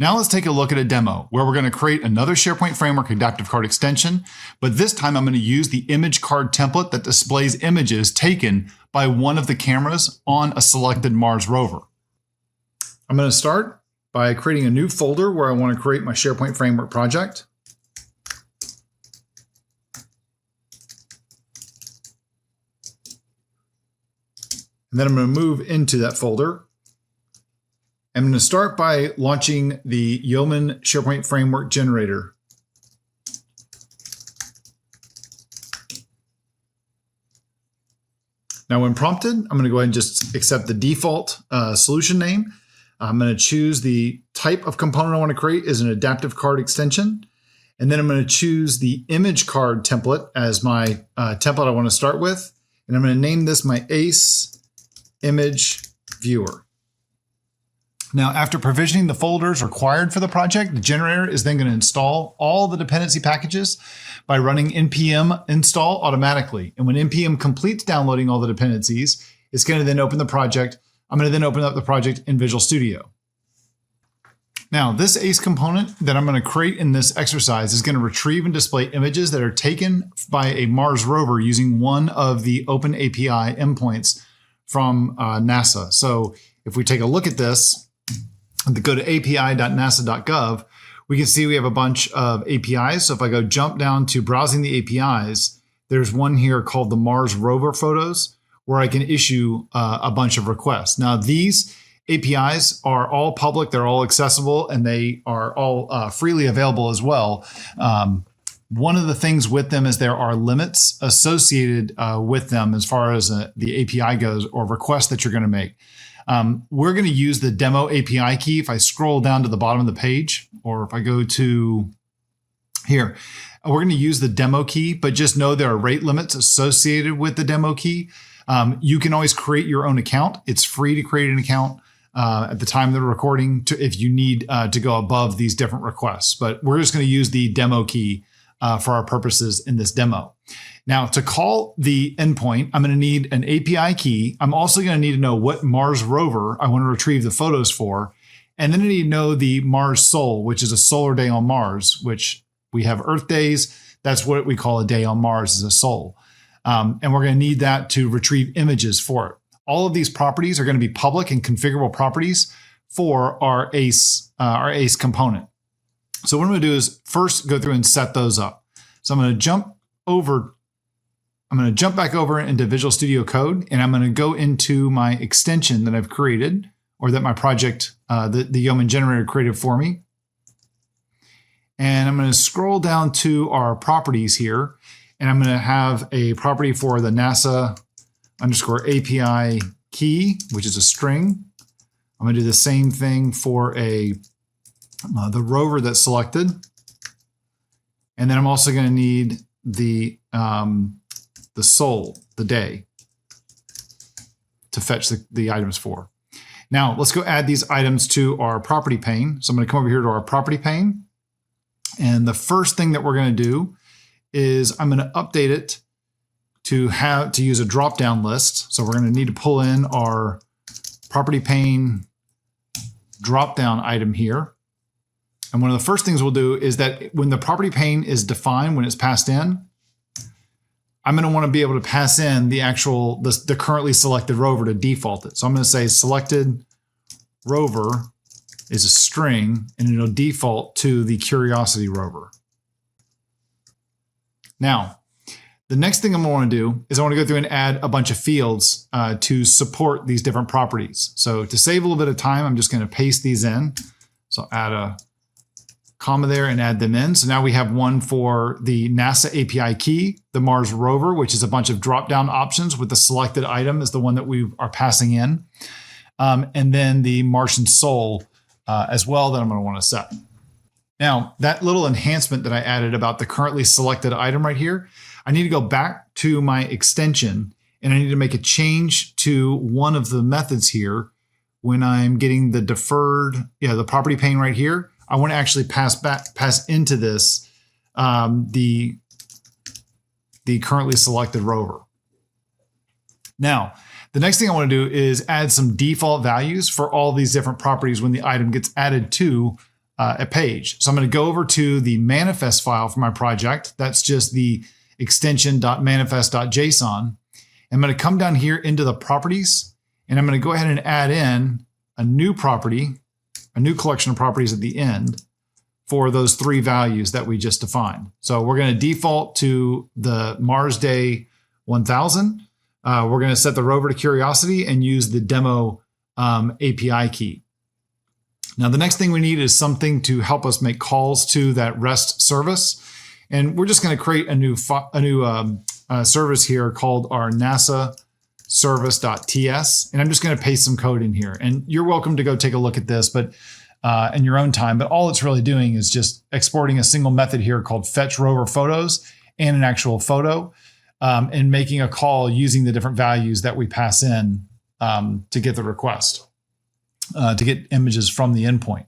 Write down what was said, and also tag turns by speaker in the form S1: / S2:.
S1: Now let's take a look at a demo where we're going to create another SharePoint Framework adaptive card extension, but this time I'm going to use the image card template that displays images taken by one of the cameras on a selected Mars rover. I'm going to start by creating a new folder where I want to create my SharePoint Framework project. And then I'm going to move into that folder. I'm going to start by launching the Yeoman SharePoint Framework generator. Now, when prompted, I'm going to go ahead and just accept the default solution name. I'm going to choose the type of component I want to create as an adaptive card extension. And then I'm going to choose the image card template as my template I want to start with. And I'm going to name this my ACE image viewer. Now, after provisioning the folders required for the project, the generator is then going to install all the dependency packages by running npm install automatically. And when npm completes downloading all the dependencies, it's going to then open the project. I'm going to then open up the project in Visual Studio. Now, this ACE component that I'm going to create in this exercise is going to retrieve and display images that are taken by a Mars rover using one of the OpenAPI endpoints from NASA. So if we take a look at this, and go to api.nasa.gov, we can see we have a bunch of APIs. So if I go jump down to browsing the APIs, there's one here called the Mars rover photos, where I can issue a bunch of requests. Now, these APIs are all public, they're all accessible, and they are all freely available as well. One of the things with them is there are limits associated with them as far as the API goes, or requests that you're going to make. We're going to use the demo API key. If I scroll down to the bottom of the page, or if I go to here, we're going to use the demo key, but just know there are rate limits associated with the demo key. You can always create your own account. It's free to create an account at the time of the recording if you need to go above these different requests. But we're just going to use the demo key for our purposes in this demo. Now, to call the endpoint, I'm going to need an API key. I'm also going to need to know what Mars rover I want to retrieve the photos for. And then I need to know the Mars Sol, which is a solar day on Mars, which we have Earth days. That's what we call a day on Mars, is a Sol. And we're going to need that to retrieve images for it. All of these properties are going to be public and configurable properties for our ACE component. So what I'm going to do is first go through and set those up. So I'm going to jump back over into Visual Studio Code, and I'm going to go into my extension that I've created, or that my project, the Yeoman generator created for me. And I'm going to scroll down to our properties here, and I'm going to have a property for the NASA _API key, which is a string. I'm going to do the same thing for the rover that's selected. And then I'm also going to need the Sol, the day, to fetch the items for. Now, let's go add these items to our property pane. So I'm going to come over here to our property pane. And the first thing that we're going to do is I'm going to update it to use a drop-down list. So we're going to need to pull in our property pane drop-down item here. And one of the first things we'll do is that when the property pane is defined, when it's passed in, I'm going to want to be able to pass in the currently selected rover to default it. So I'm going to say selected rover is a string, and it'll default to the Curiosity rover. Now, the next thing I'm going to want to do is I want to go through and add a bunch of fields to support these different properties. So to save a little bit of time, I'm just going to paste these in. So I'll add a comma there and add them in. So now we have one for the NASA API key, the Mars rover, which is a bunch of drop-down options with the selected item is the one that we are passing in. And then the Martian Sol as well that I'm going to want to set. Now, that little enhancement that I added about the currently selected item right here, I need to go back to my extension, and I need to make a change to one of the methods here when I'm getting the the property pane right here. I want to actually pass into this the currently selected rover. Now, the next thing I want to do is add some default values for all these different properties when the item gets added to a page. So I'm going to go over to the manifest file for my project. That's just the extension.manifest.json. I'm going to come down here into the properties, and I'm going to go ahead and add in a new property, a new collection of properties at the end for those 3 values that we just defined. So we're going to default to the Mars Day 1000. We're going to set the rover to curiosity and use the demo API key. Now, the next thing we need is something to help us make calls to that REST service. And we're just going to create a new service here called our NASA service.ts. And I'm just going to paste some code in here. And you're welcome to go take a look at this, but in your own time. But all it's really doing is just exporting a single method here called fetch rover photos and an actual photo, and making a call using the different values that we pass in to get the request, to get images from the endpoint.